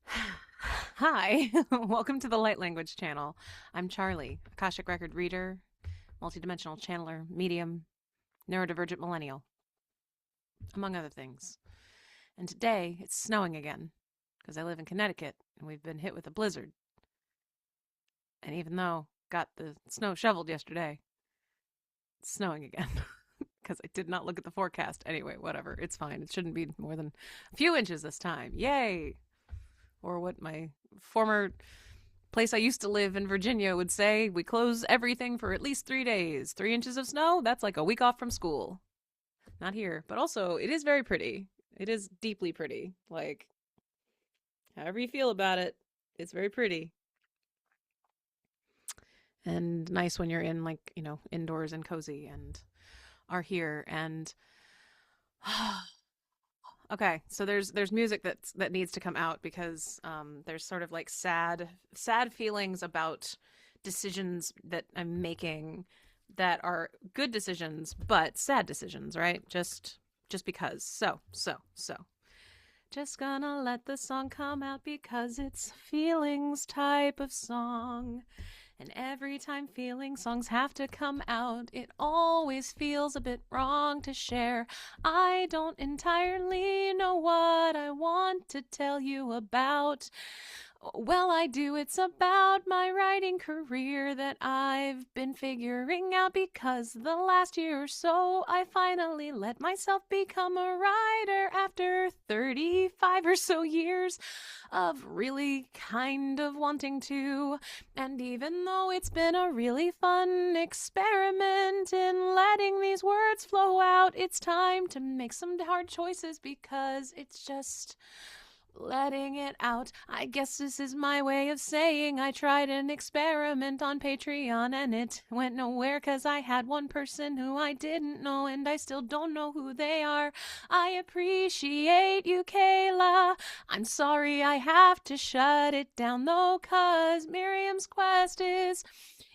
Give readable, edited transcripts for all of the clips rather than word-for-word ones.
Hi, welcome to the Light Language channel. I'm Charlie, Akashic Record reader, multidimensional channeler, medium, neurodivergent millennial, among other things. And today it's snowing again because I live in Connecticut and we've been hit with a blizzard. And even though got the snow shoveled yesterday, it's snowing again because I did not look at the forecast. Anyway, whatever, it's fine. It shouldn't be more than a few inches this time. Yay! Or what my former place I used to live in Virginia would say, we close everything for at least 3 days. 3 inches of snow, that's like a week off from school. Not here, but also it is very pretty. It is deeply pretty. Like, however you feel about it, it's very pretty. And nice when you're in, like, indoors and cozy and are here. And okay, so there's music that needs to come out because there's sort of like sad feelings about decisions that I'm making that are good decisions but sad decisions, right? Just because. So. Just gonna let the song come out because it's feelings type of song. And every time feeling songs have to come out, it always feels a bit wrong to share. I don't entirely know what I want to tell you about. Well, I do. It's about my writing career that I've been figuring out because the last year or so I finally let myself become a writer after 35 or so years of really kind of wanting to. And even though it's been a really fun experiment in letting these words flow out, it's time to make some hard choices because it's just letting it out. I guess this is my way of saying I tried an experiment on Patreon and it went nowhere because I had one person who I didn't know and I still don't know who they are. I appreciate you, Kayla. I'm sorry I have to shut it down though, cause Miriam's quest is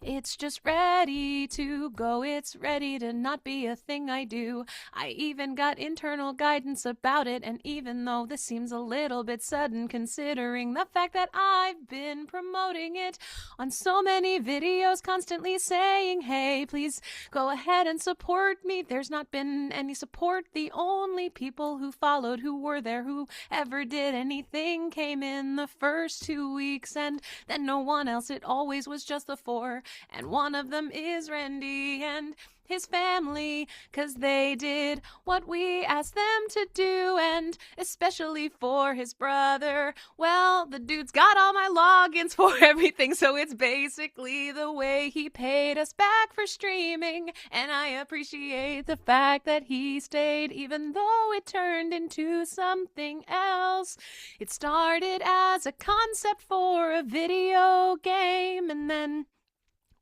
it's just ready to go. It's ready to not be a thing I do. I even got internal guidance about it, and even though this seems a little bit sudden considering the fact that I've been promoting it on so many videos, constantly saying, hey, please go ahead and support me, there's not been any support. The only people who followed, who were there, who ever did anything came in the first 2 weeks, and then no one else. It always was just the four, and one of them is Randy and his family, 'cause they did what we asked them to do, and especially for his brother. Well, the dude's got all my logins for everything, so it's basically the way he paid us back for streaming, and I appreciate the fact that he stayed, even though it turned into something else. It started as a concept for a video game, and then,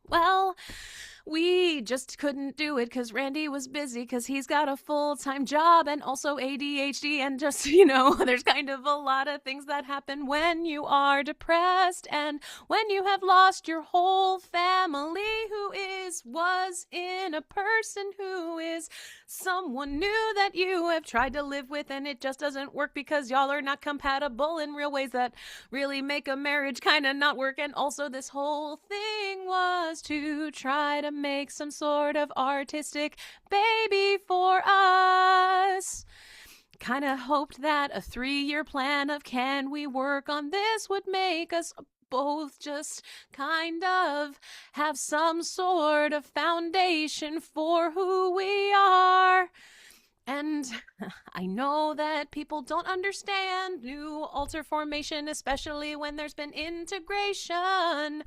well, we just couldn't do it because Randy was busy because he's got a full-time job and also ADHD and just, there's kind of a lot of things that happen when you are depressed and when you have lost your whole family was in a person who is someone new that you have tried to live with, and it just doesn't work because y'all are not compatible in real ways that really make a marriage kind of not work. And also this whole thing was to try to make some sort of artistic baby for us. Kind of hoped that a 3-year plan of can we work on this would make us both just kind of have some sort of foundation for who we are. And I know that people don't understand new altar formation, especially when there's been integration.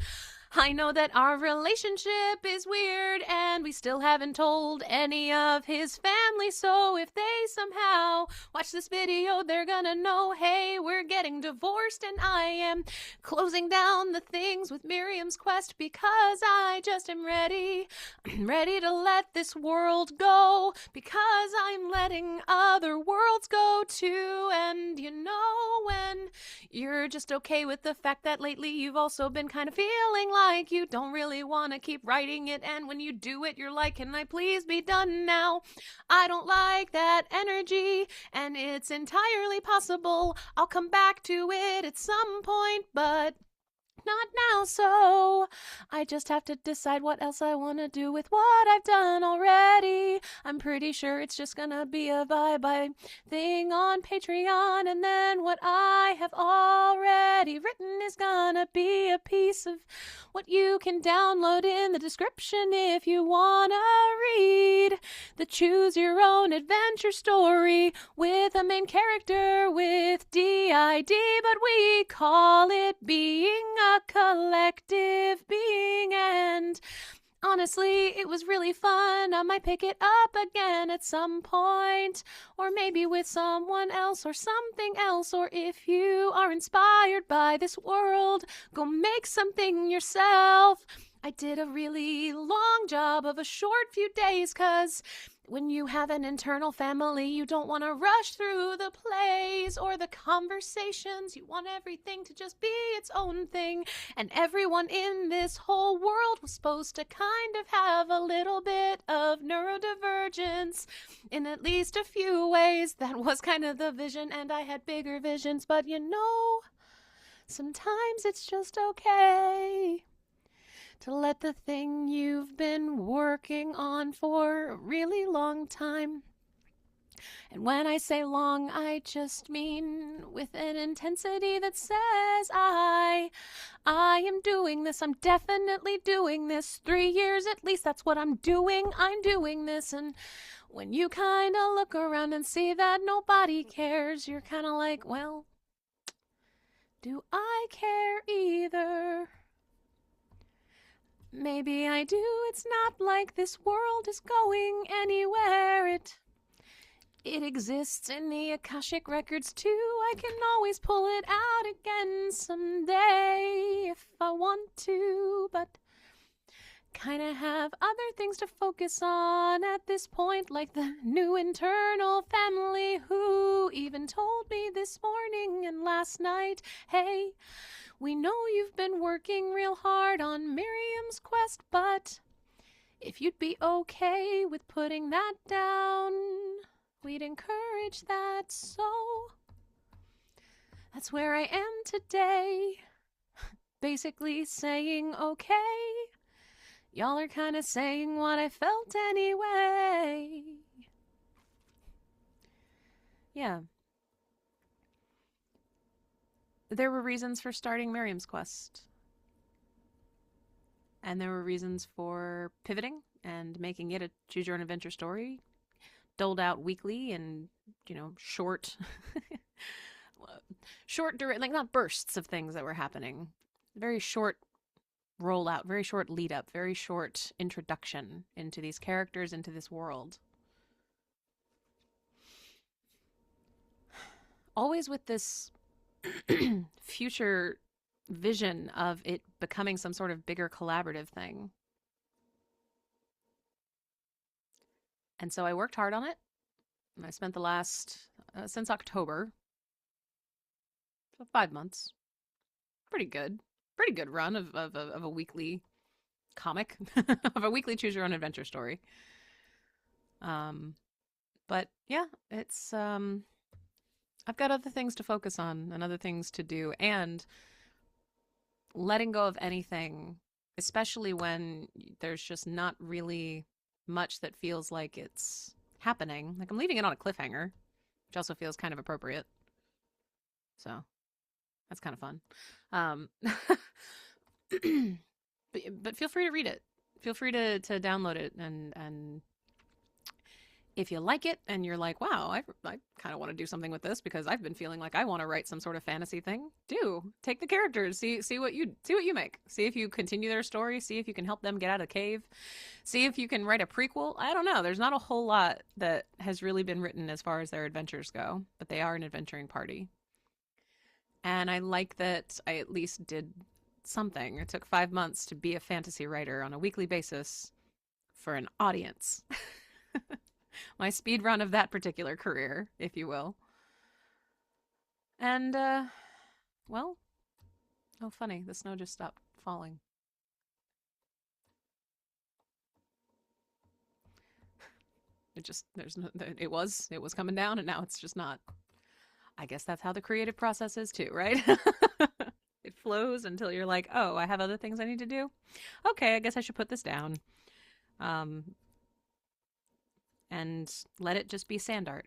I know that our relationship is weird and we still haven't told any of his family, so if they somehow watch this video, they're gonna know, hey, we're getting divorced and I am closing down the things with Miriam's quest because I just am ready. I'm ready to let this world go because I'm letting other worlds go too. And when You're just okay with the fact that lately you've also been kind of feeling like you don't really want to keep writing it, and when you do it, you're like, can I please be done now? I don't like that energy, and it's entirely possible I'll come back to it at some point, but not now, so I just have to decide what else I want to do with what I've done already. I'm pretty sure it's just gonna be a vibe thing on Patreon, and then what I have already written is gonna be a piece of what you can download in the description if you wanna read the Choose Your Own Adventure story with a main character with DID, but we call it being a collective being, and honestly, it was really fun. I might pick it up again at some point, or maybe with someone else or something else, or if you are inspired by this world, go make something yourself. I did a really long job of a short few days, 'cause when you have an internal family, you don't want to rush through the plays or the conversations. You want everything to just be its own thing. And everyone in this whole world was supposed to kind of have a little bit of neurodivergence in at least a few ways. That was kind of the vision, and I had bigger visions. But you know, sometimes it's just okay to let the thing you've been working on for a really long time. And when I say long, I just mean with an intensity that says I am doing this. I'm definitely doing this. 3 years at least, that's what I'm doing. I'm doing this. And when you kind of look around and see that nobody cares, you're kind of like, well, do I care either? Maybe I do. It's not like this world is going anywhere. It exists in the Akashic Records too. I can always pull it out again someday if I want to, but kind of have other things to focus on at this point, like the new internal family who even told me this morning and last night, hey, we know you've been working real hard on Miriam's quest, but if you'd be okay with putting that down, we'd encourage that. So that's where I am today, basically saying okay. Y'all are kind of saying what I felt anyway. Yeah. There were reasons for starting Miriam's Quest. And there were reasons for pivoting and making it a Choose Your Own Adventure story, doled out weekly and, short, like not bursts of things that were happening. Very short rollout, very short lead up, very short introduction into these characters, into this world. Always with this future vision of it becoming some sort of bigger collaborative thing. And so I worked hard on it. I spent the last, since October, so 5 months. Pretty good run of a weekly comic, of a weekly Choose Your Own Adventure story. But yeah, it's, I've got other things to focus on and other things to do, and letting go of anything, especially when there's just not really much that feels like it's happening. Like I'm leaving it on a cliffhanger, which also feels kind of appropriate. So that's kind of fun. But feel free to read it. Feel free to download it, and if you like it and you're like, wow, I kind of want to do something with this because I've been feeling like I want to write some sort of fantasy thing, take the characters, see what you make. See if you continue their story, see if you can help them get out of the cave, see if you can write a prequel. I don't know. There's not a whole lot that has really been written as far as their adventures go, but they are an adventuring party. And I like that I at least did something. It took 5 months to be a fantasy writer on a weekly basis for an audience. My speed run of that particular career, if you will. And Well, oh, funny. The snow just stopped falling. It just, there's no, it was coming down and now it's just not. I guess that's how the creative process is too, right? It flows until you're like, oh, I have other things I need to do. Okay, I guess I should put this down. Um, and let it just be sand art.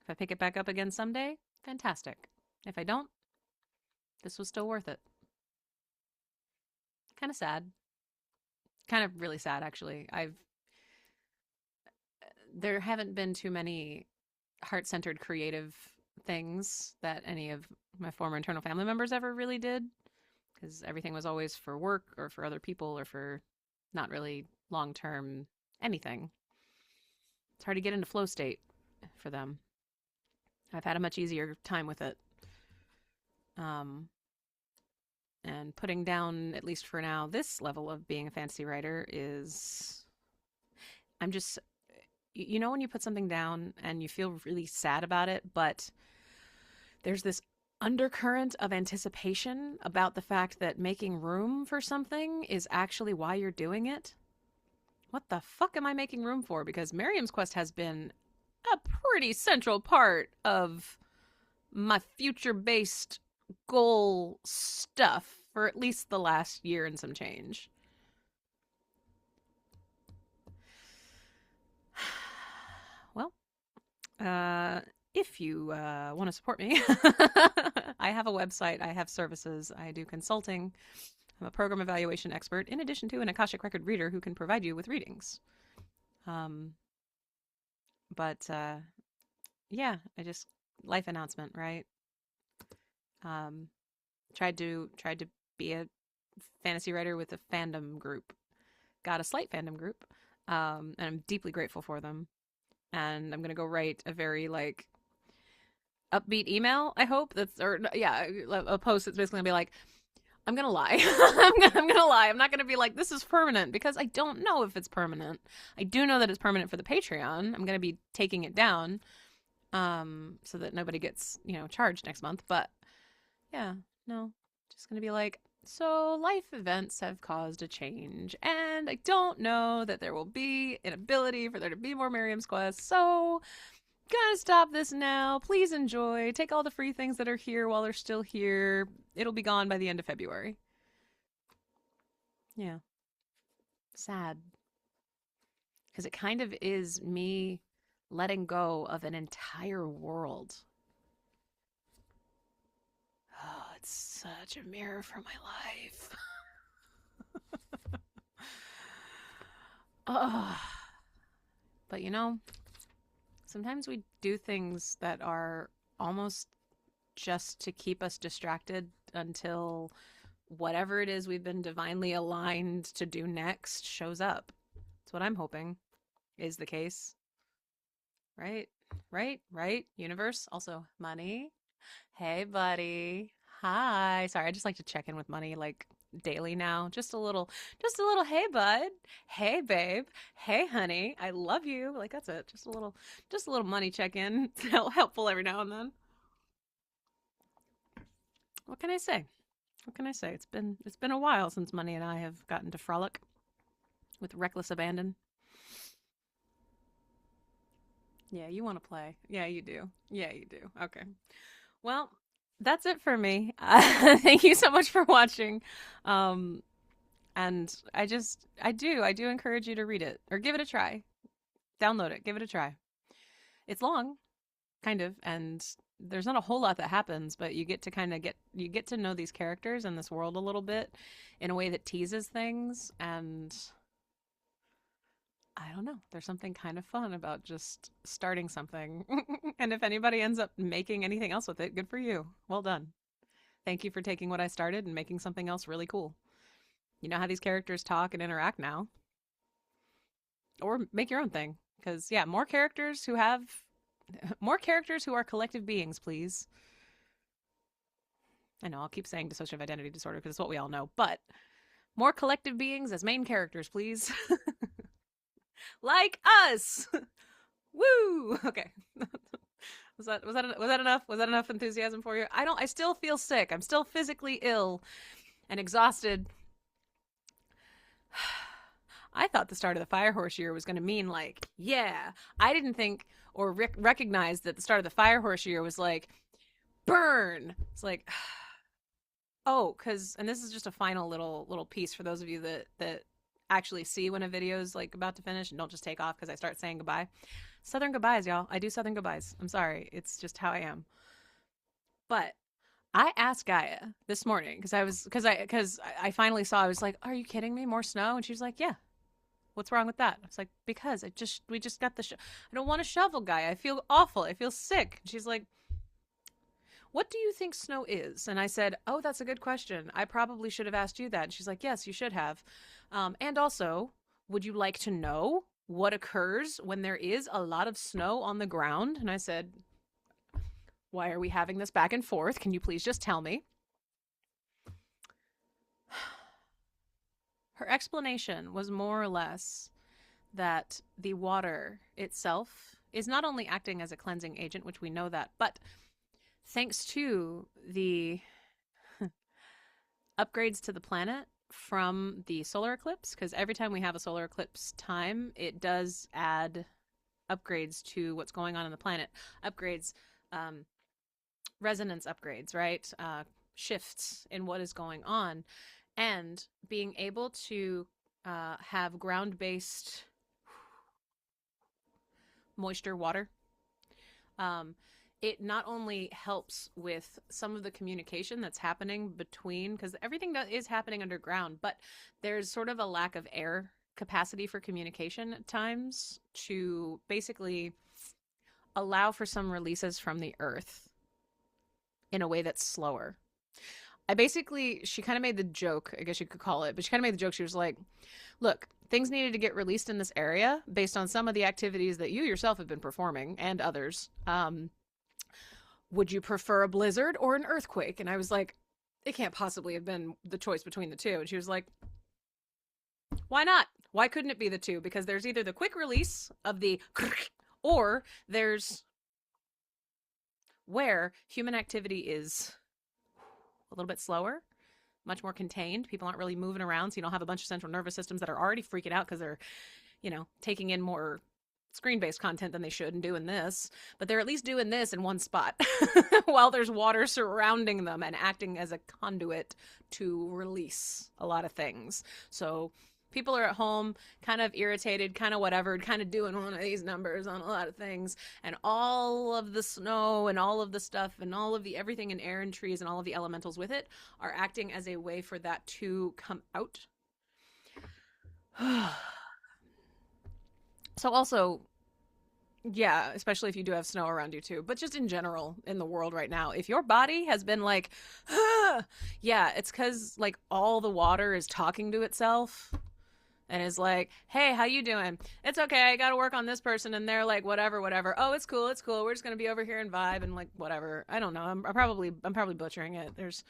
If I pick it back up again someday, fantastic. If I don't, this was still worth it. Kind of sad. Kind of really sad, actually. There haven't been too many heart-centered creative things that any of my former internal family members ever really did, because everything was always for work or for other people or for not really long-term anything. It's hard to get into flow state for them. I've had a much easier time with it. And putting down, at least for now, this level of being a fantasy writer is, I'm just, you know, when you put something down and you feel really sad about it, but there's this undercurrent of anticipation about the fact that making room for something is actually why you're doing it. What the fuck am I making room for? Because Miriam's Quest has been a pretty central part of my future-based goal stuff for at least the last year and some change. Well, if you want to support me, I have a website, I have services, I do consulting. I'm a program evaluation expert, in addition to an Akashic Record reader who can provide you with readings. Yeah, I just, life announcement, right? Tried to be a fantasy writer with a fandom group. Got a slight fandom group, and I'm deeply grateful for them. And I'm gonna go write a very like upbeat email. I hope that's, or yeah, a post that's basically gonna be like, I'm gonna lie. I'm gonna lie. I'm not gonna be like, this is permanent, because I don't know if it's permanent. I do know that it's permanent for the Patreon. I'm gonna be taking it down, so that nobody gets, charged next month. But yeah, no, just gonna be like, so life events have caused a change, and I don't know that there will be an ability for there to be more Miriam's Quest, so gonna stop this now. Please enjoy. Take all the free things that are here while they're still here. It'll be gone by the end of February. Yeah. Sad. Because it kind of is me letting go of an entire world. Oh, it's such a mirror for my life. Oh. But sometimes we do things that are almost just to keep us distracted until whatever it is we've been divinely aligned to do next shows up. That's what I'm hoping is the case. Right? Right? Universe. Also, Money. Hey, buddy. Hi. Sorry, I just like to check in with Money like daily now. Just a little, hey, bud. Hey, babe. Hey, honey. I love you. Like, that's it. Just a little Money check in. It's helpful every now and then. What can I say? It's been a while since Money and I have gotten to frolic with reckless abandon. Yeah, you want to play. Yeah, you do. Okay. Well, that's it for me. Thank you so much for watching. Um, and I do encourage you to read it or give it a try. Download it, give it a try. It's long, kind of, and there's not a whole lot that happens, but you get to know these characters and this world a little bit in a way that teases things, and I don't know. There's something kind of fun about just starting something. And if anybody ends up making anything else with it, good for you. Well done. Thank you for taking what I started and making something else really cool. You know how these characters talk and interact now. Or make your own thing. Because, yeah, more characters who are collective beings, please. I know, I'll keep saying dissociative identity disorder because it's what we all know, but more collective beings as main characters, please. Like us! Woo! Okay. Was that enough? Was that enough enthusiasm for you? I still feel sick. I'm still physically ill and exhausted. I thought the start of the Fire Horse year was going to mean like, yeah. I didn't think or recognize that the start of the Fire Horse year was like, burn. It's like, oh, because, and this is just a final little piece for those of you that actually see when a video is like about to finish and don't just take off because I start saying goodbye. Southern goodbyes, y'all. I do Southern goodbyes. I'm sorry. It's just how I am. But I asked Gaia this morning because I finally saw. I was like, "Are you kidding me? More snow?" And she was like, "Yeah." What's wrong with that? I was like, "Because we just got the. I don't want to shovel, Gaia. I feel awful. I feel sick." And she's like, "What do you think snow is?" And I said, "Oh, that's a good question. I probably should have asked you that." And she's like, "Yes, you should have. And also, would you like to know what occurs when there is a lot of snow on the ground?" And I said, "Why are we having this back and forth? Can you please just tell me?" Her explanation was more or less that the water itself is not only acting as a cleansing agent, which we know that, but thanks to the upgrades to the planet from the solar eclipse, because every time we have a solar eclipse time, it does add upgrades to what's going on the planet. Upgrades, resonance upgrades, right? Shifts in what is going on. And being able to have ground-based moisture water, it not only helps with some of the communication that's happening between, because everything that is happening underground, but there's sort of a lack of air capacity for communication at times to basically allow for some releases from the earth in a way that's slower. She kind of made the joke, I guess you could call it, but she kind of made the joke. She was like, look, things needed to get released in this area based on some of the activities that you yourself have been performing and others. Would you prefer a blizzard or an earthquake? And I was like, it can't possibly have been the choice between the two. And she was like, why not? Why couldn't it be the two? Because there's either the quick release of the or there's where human activity is a little bit slower, much more contained. People aren't really moving around, so you don't have a bunch of central nervous systems that are already freaking out because they're, taking in more screen-based content than they should and doing this. But they're at least doing this in one spot while there's water surrounding them and acting as a conduit to release a lot of things. So people are at home kind of irritated, kind of whatever, kind of doing one of these numbers on a lot of things, and all of the snow and all of the stuff and all of the everything in air and trees and all of the elementals with it are acting as a way for that to come out. So also, yeah, especially if you do have snow around you too, but just in general in the world right now, if your body has been like, yeah, it's because like all the water is talking to itself and is like, hey, how you doing? It's okay, I gotta work on this person, and they're like, whatever. Oh, it's cool, we're just gonna be over here and vibe and like whatever. I don't know. I'm probably butchering it. There's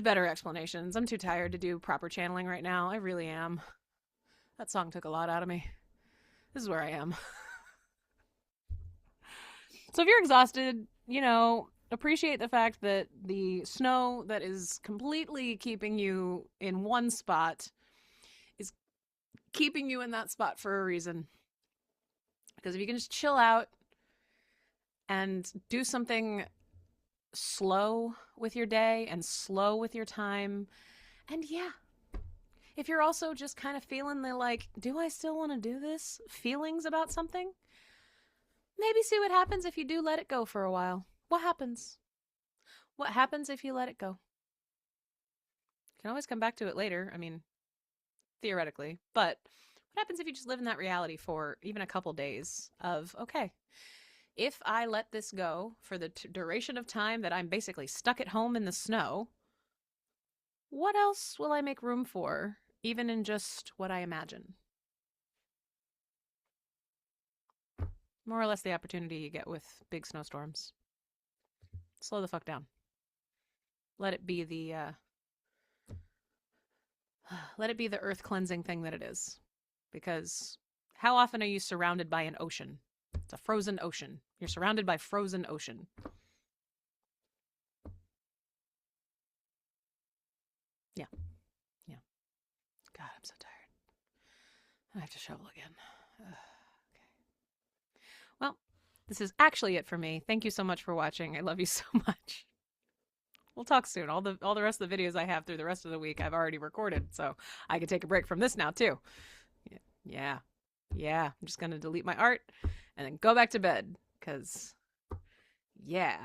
better explanations. I'm too tired to do proper channeling right now. I really am. That song took a lot out of me. This is where I am. So if you're exhausted, appreciate the fact that the snow that is completely keeping you in one spot is keeping you in that spot for a reason. Because if you can just chill out and do something slow with your day and slow with your time, and yeah, if you're also just kind of feeling the like, do I still want to do this? Feelings about something? Maybe see what happens if you do let it go for a while. What happens? What happens if you let it go? You can always come back to it later. I mean, theoretically. But what happens if you just live in that reality for even a couple days of, okay, if I let this go for the duration of time that I'm basically stuck at home in the snow, what else will I make room for, even in just what I imagine? More or less the opportunity you get with big snowstorms. Slow the fuck down. Let it be the earth cleansing thing that it is. Because how often are you surrounded by an ocean? It's a frozen ocean. You're surrounded by frozen ocean. Yeah. Yeah. God, I'm so tired. I have to shovel again. Okay. Well, this is actually it for me. Thank you so much for watching. I love you so much. We'll talk soon. All the rest of the videos I have through the rest of the week I've already recorded, so I can take a break from this now too. Yeah. Yeah. I'm just gonna delete my art and then go back to bed. Cause yeah.